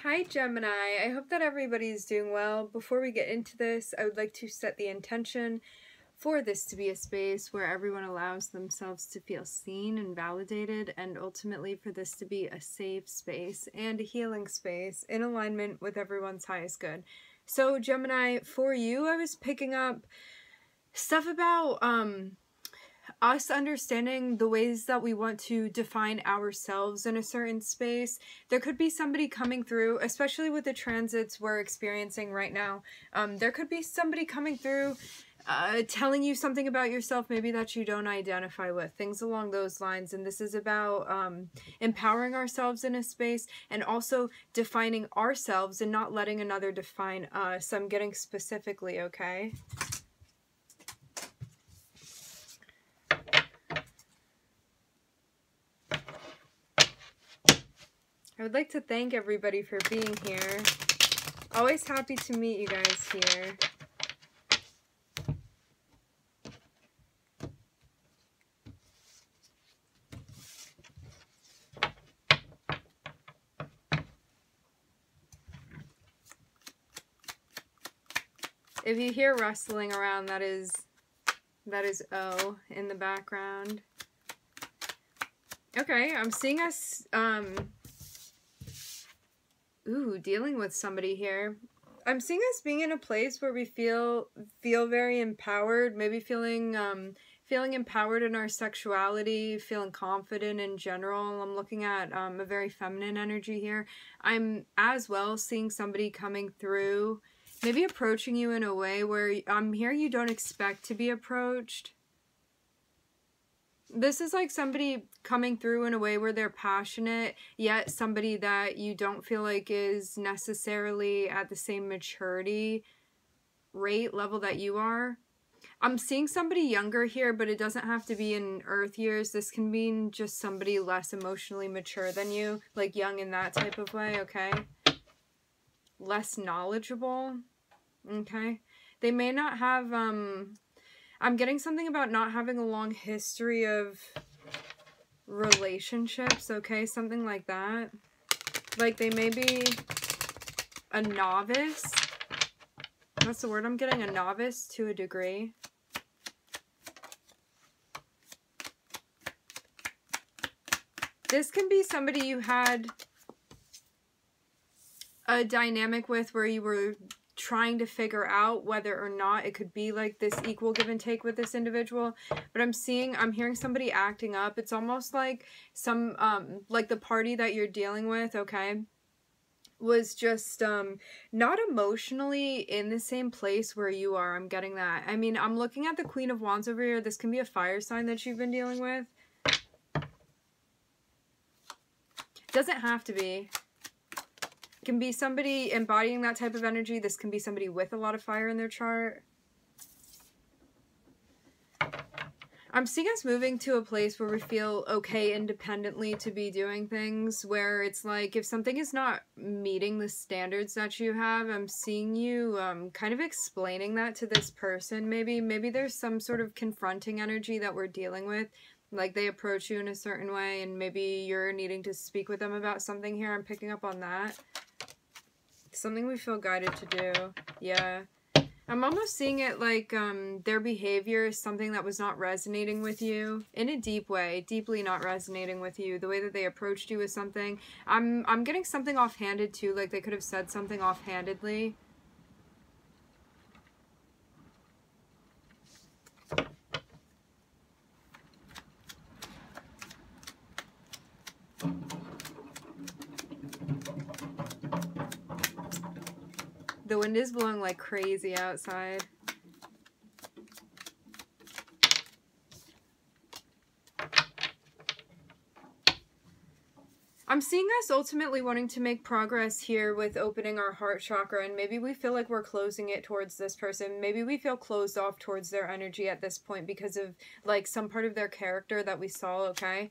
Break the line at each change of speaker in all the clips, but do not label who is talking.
Hi Gemini, I hope that everybody's doing well. Before we get into this, I would like to set the intention for this to be a space where everyone allows themselves to feel seen and validated, and ultimately for this to be a safe space and a healing space in alignment with everyone's highest good. So Gemini, for you, I was picking up stuff about us understanding the ways that we want to define ourselves in a certain space. There could be somebody coming through, especially with the transits we're experiencing right now. There could be somebody coming through telling you something about yourself maybe that you don't identify with, things along those lines. And this is about empowering ourselves in a space and also defining ourselves and not letting another define us. I'm getting specifically, okay? I would like to thank everybody for being here. Always happy to meet you guys here. If you hear rustling around, that is O in the background. Okay, I'm seeing us dealing with somebody here. I'm seeing us being in a place where we feel very empowered, maybe feeling empowered in our sexuality, feeling confident in general. I'm looking at a very feminine energy here. I'm as well seeing somebody coming through, maybe approaching you in a way where I'm hearing you don't expect to be approached. This is like somebody coming through in a way where they're passionate, yet somebody that you don't feel like is necessarily at the same maturity rate level that you are. I'm seeing somebody younger here, but it doesn't have to be in earth years. This can mean just somebody less emotionally mature than you, like young in that type of way, okay? Less knowledgeable, okay? They may not have, I'm getting something about not having a long history of relationships, okay? Something like that. Like they may be a novice. That's the word I'm getting, a novice to a degree. This can be somebody you had a dynamic with where you were trying to figure out whether or not it could be like this equal give and take with this individual. But I'm hearing somebody acting up. It's almost like some like the party that you're dealing with, okay, was just not emotionally in the same place where you are. I'm getting that. I mean, I'm looking at the Queen of Wands over here. This can be a fire sign that you've been dealing with. Doesn't have to be. It can be somebody embodying that type of energy. This can be somebody with a lot of fire in their chart. I'm seeing us moving to a place where we feel okay independently to be doing things, where it's like if something is not meeting the standards that you have, I'm seeing you kind of explaining that to this person. Maybe there's some sort of confronting energy that we're dealing with. Like they approach you in a certain way and maybe you're needing to speak with them about something here. I'm picking up on that. Something we feel guided to do. Yeah. I'm almost seeing it like their behavior is something that was not resonating with you in a deep way, deeply not resonating with you. The way that they approached you with something. I'm getting something offhanded too, like they could have said something offhandedly. The wind is blowing like crazy outside. I'm seeing us ultimately wanting to make progress here with opening our heart chakra, and maybe we feel like we're closing it towards this person. Maybe we feel closed off towards their energy at this point because of like some part of their character that we saw, okay?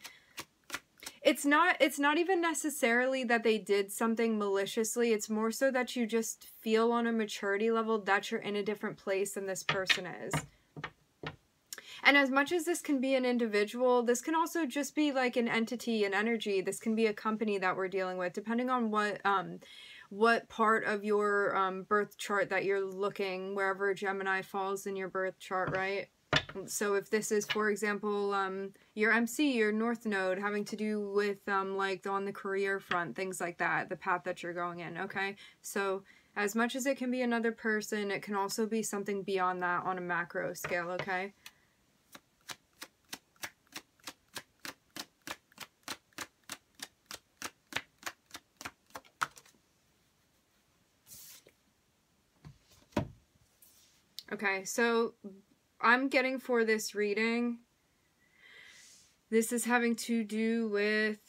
It's not even necessarily that they did something maliciously. It's more so that you just feel on a maturity level that you're in a different place than this person is. And as much as this can be an individual, this can also just be like an entity, an energy. This can be a company that we're dealing with, depending on what part of your birth chart that you're looking, wherever Gemini falls in your birth chart, right? So if this is, for example, your MC, your North Node, having to do with like on the career front, things like that, the path that you're going in, okay? So as much as it can be another person, it can also be something beyond that on a macro scale, okay? Okay, so I'm getting for this reading, this is having to do with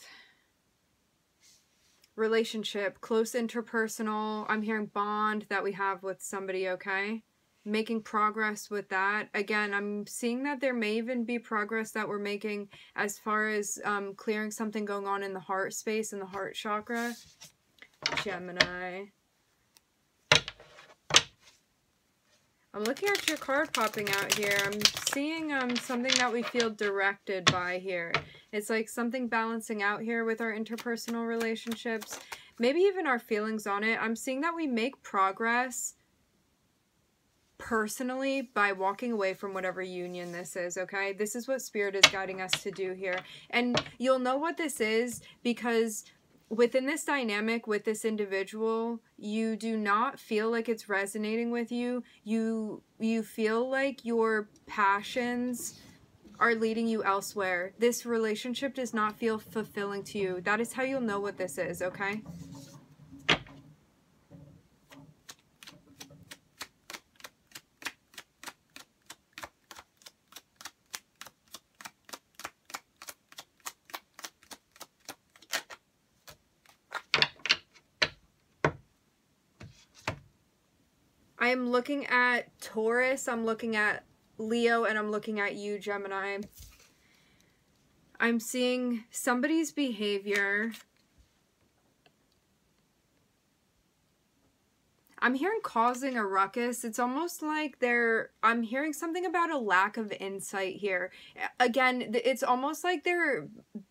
relationship, close interpersonal. I'm hearing bond that we have with somebody, okay? Making progress with that. Again, I'm seeing that there may even be progress that we're making as far as clearing something going on in the heart space, in the heart chakra. Gemini. I'm looking at your card popping out here. I'm seeing something that we feel directed by here. It's like something balancing out here with our interpersonal relationships. Maybe even our feelings on it. I'm seeing that we make progress personally by walking away from whatever union this is, okay? This is what Spirit is guiding us to do here. And you'll know what this is because within this dynamic with this individual, you do not feel like it's resonating with you. You feel like your passions are leading you elsewhere. This relationship does not feel fulfilling to you. That is how you'll know what this is, okay? I am looking at Taurus, I'm looking at Leo, and I'm looking at you, Gemini. I'm seeing somebody's behavior. I'm hearing causing a ruckus. It's almost like I'm hearing something about a lack of insight here. Again, it's almost like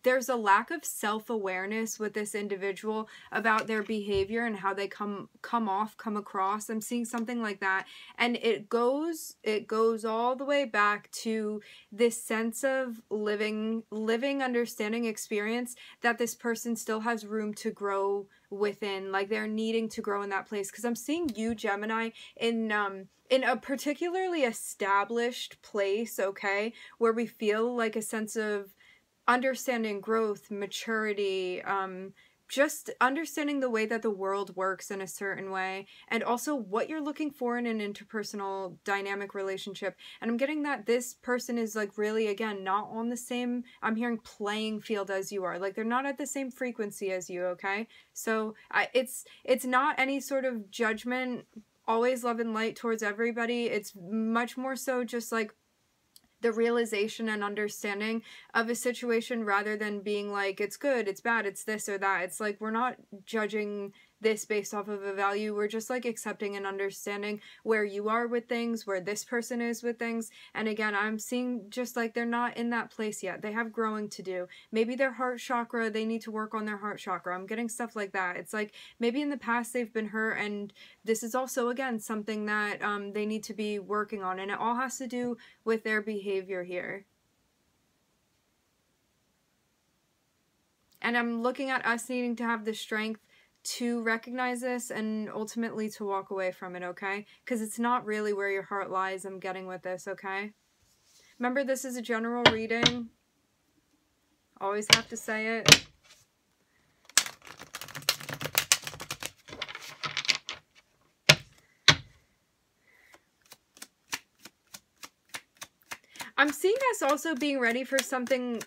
there's a lack of self-awareness with this individual about their behavior and how they come across. I'm seeing something like that. And it goes all the way back to this sense of living, understanding, experience that this person still has room to grow within, like they're needing to grow in that place. Because I'm seeing you, Gemini, in a particularly established place, okay, where we feel like a sense of understanding, growth, maturity, just understanding the way that the world works in a certain way, and also what you're looking for in an interpersonal dynamic relationship. And I'm getting that this person is like really, again, not on the same, I'm hearing playing field as you are. Like they're not at the same frequency as you, okay? So it's not any sort of judgment, always love and light towards everybody. It's much more so just like the realization and understanding of a situation rather than being like, it's good, it's bad, it's this or that. It's like, we're not judging this based off of a value. We're just like accepting and understanding where you are with things, where this person is with things. And again, I'm seeing just like they're not in that place yet. They have growing to do. Maybe their heart chakra, they need to work on their heart chakra. I'm getting stuff like that. It's like maybe in the past they've been hurt, and this is also, again, something that they need to be working on. And it all has to do with their behavior here. And I'm looking at us needing to have the strength to recognize this and ultimately to walk away from it, okay? Because it's not really where your heart lies, I'm getting with this, okay? Remember, this is a general reading. Always have to say it. I'm seeing us also being ready for something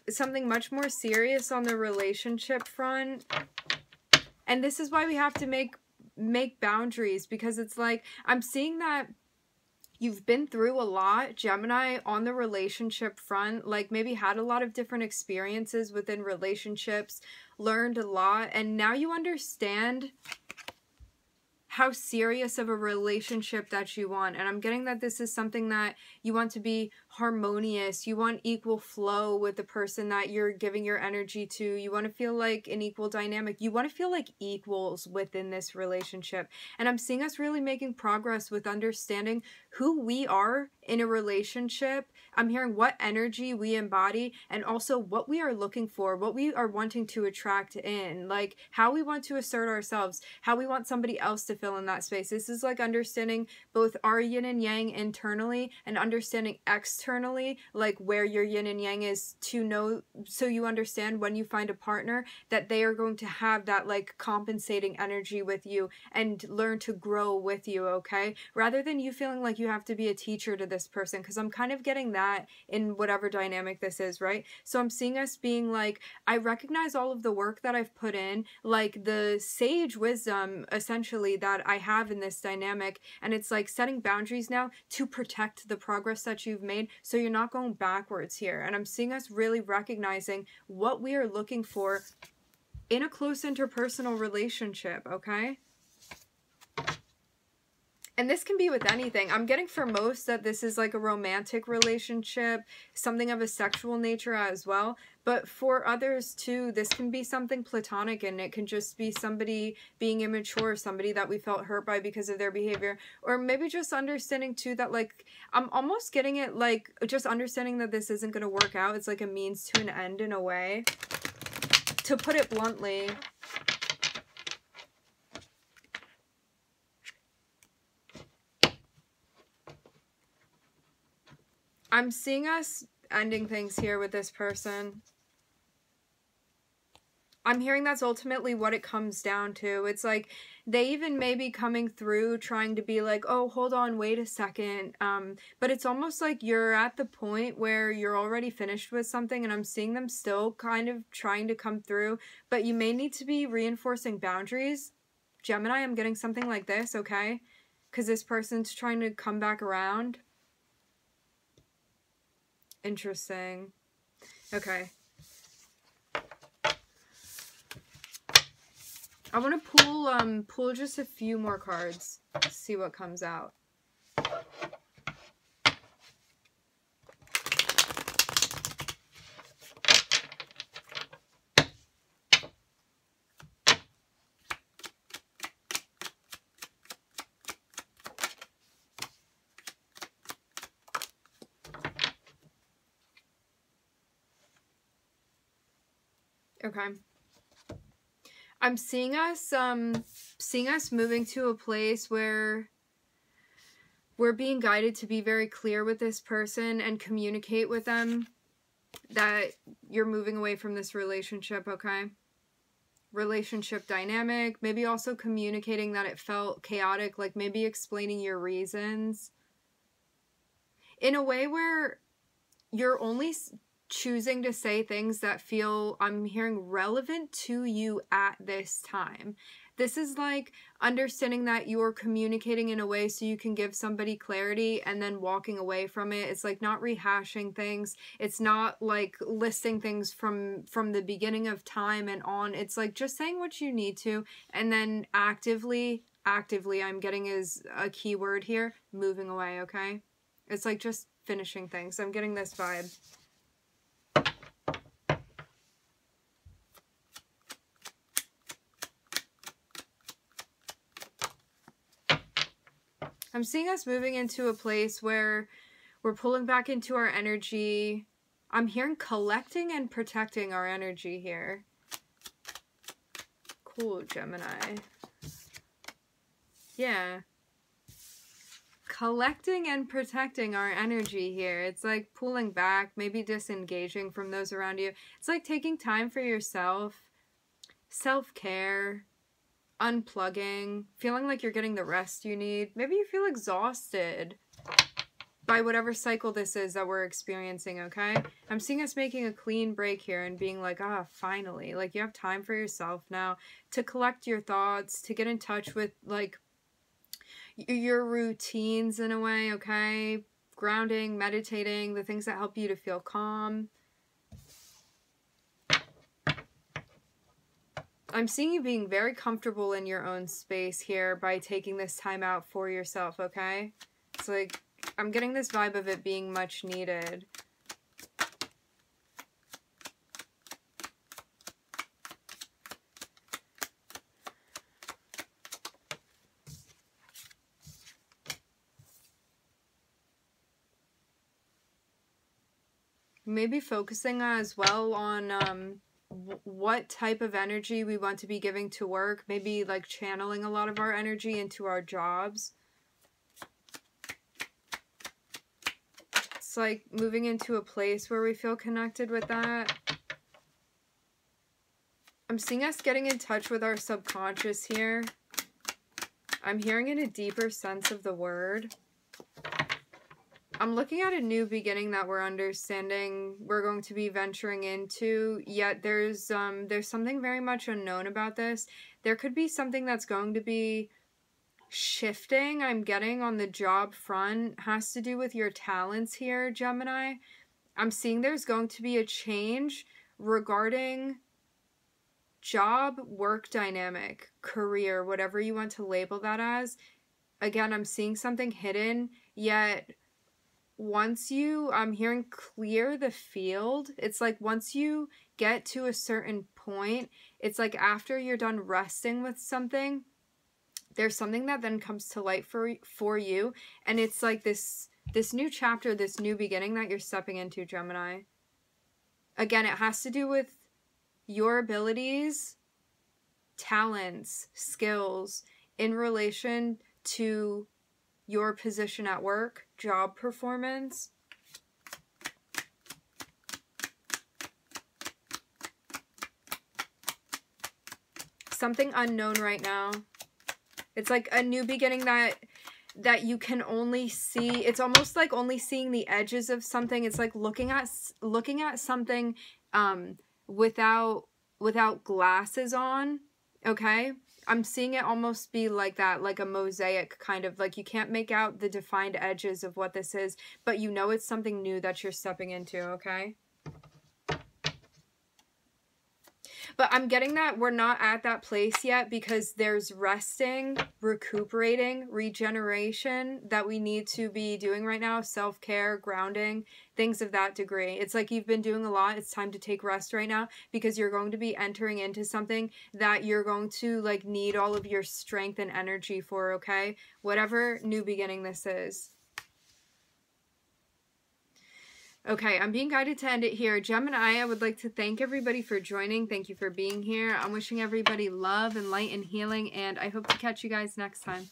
much more serious on the relationship front. And this is why we have to make boundaries, because it's like, I'm seeing that you've been through a lot, Gemini, on the relationship front, like maybe had a lot of different experiences within relationships, learned a lot, and now you understand how serious of a relationship that you want. And I'm getting that this is something that you want to be harmonious. You want equal flow with the person that you're giving your energy to. You want to feel like an equal dynamic. You want to feel like equals within this relationship. And I'm seeing us really making progress with understanding who we are in a relationship. I'm hearing what energy we embody, and also what we are looking for, what we are wanting to attract in, like how we want to assert ourselves, how we want somebody else to fill in that space. This is like understanding both our yin and yang internally and understanding externally, like where your yin and yang is, to know, so you understand when you find a partner that they are going to have that like compensating energy with you and learn to grow with you, okay? Rather than you feeling like you have to be a teacher to this person, because I'm kind of getting that in whatever dynamic this is, right? So I'm seeing us being like, I recognize all of the work that I've put in, like the sage wisdom essentially that I have in this dynamic, and it's like setting boundaries now to protect the progress that you've made so you're not going backwards here. And I'm seeing us really recognizing what we are looking for in a close interpersonal relationship, okay? And this can be with anything. I'm getting for most that this is like a romantic relationship, something of a sexual nature as well. But for others too, this can be something platonic, and it can just be somebody being immature, somebody that we felt hurt by because of their behavior. Or maybe just understanding too that like, I'm almost getting it like just understanding that this isn't going to work out. It's like a means to an end in a way. To put it bluntly, I'm seeing us ending things here with this person. I'm hearing that's ultimately what it comes down to. It's like they even may be coming through trying to be like, oh, hold on, wait a second. But it's almost like you're at the point where you're already finished with something, and I'm seeing them still kind of trying to come through. But you may need to be reinforcing boundaries. Gemini, I'm getting something like this, okay? Because this person's trying to come back around. Interesting. Okay. I want to pull just a few more cards, see what comes out. Okay. I'm seeing us moving to a place where we're being guided to be very clear with this person and communicate with them that you're moving away from this relationship, okay? Relationship dynamic, maybe also communicating that it felt chaotic, like maybe explaining your reasons in a way where you're only choosing to say things that feel, I'm hearing, relevant to you at this time. This is like understanding that you're communicating in a way so you can give somebody clarity and then walking away from it. It's like not rehashing things. It's not like listing things from the beginning of time and on. It's like just saying what you need to, and then actively I'm getting is a key word here, moving away, okay? It's like just finishing things. I'm getting this vibe. I'm seeing us moving into a place where we're pulling back into our energy. I'm hearing collecting and protecting our energy here. Cool, Gemini. Yeah. Collecting and protecting our energy here. It's like pulling back, maybe disengaging from those around you. It's like taking time for yourself, self-care, unplugging, feeling like you're getting the rest you need. Maybe you feel exhausted by whatever cycle this is that we're experiencing, okay? I'm seeing us making a clean break here and being like, finally. Like, you have time for yourself now to collect your thoughts, to get in touch with, like, your routines in a way, okay? Grounding, meditating, the things that help you to feel calm. I'm seeing you being very comfortable in your own space here by taking this time out for yourself, okay? It's like I'm getting this vibe of it being much needed. Maybe focusing as well on what type of energy we want to be giving to work. Maybe like channeling a lot of our energy into our jobs. It's like moving into a place where we feel connected with that. I'm seeing us getting in touch with our subconscious here. I'm hearing in a deeper sense of the word. I'm looking at a new beginning that we're understanding we're going to be venturing into, yet there's something very much unknown about this. There could be something that's going to be shifting, I'm getting, on the job front. Has to do with your talents here, Gemini. I'm seeing there's going to be a change regarding job, work dynamic, career, whatever you want to label that as. Again, I'm seeing something hidden, yet once you, I'm hearing clear the field, it's like once you get to a certain point, it's like after you're done resting with something, there's something that then comes to light for you, and it's like this new chapter, this new beginning that you're stepping into, Gemini. Again, it has to do with your abilities, talents, skills in relation to your position at work, job performance. Something unknown right now. It's like a new beginning that you can only see. It's almost like only seeing the edges of something. It's like looking at something without glasses on, okay? I'm seeing it almost be like that, like a mosaic kind of, like you can't make out the defined edges of what this is, but you know it's something new that you're stepping into, okay? But I'm getting that we're not at that place yet because there's resting, recuperating, regeneration that we need to be doing right now. Self-care, grounding, things of that degree. It's like you've been doing a lot. It's time to take rest right now because you're going to be entering into something that you're going to like need all of your strength and energy for, okay? Whatever new beginning this is. Okay, I'm being guided to end it here. Gemini, I would like to thank everybody for joining. Thank you for being here. I'm wishing everybody love and light and healing, and I hope to catch you guys next time.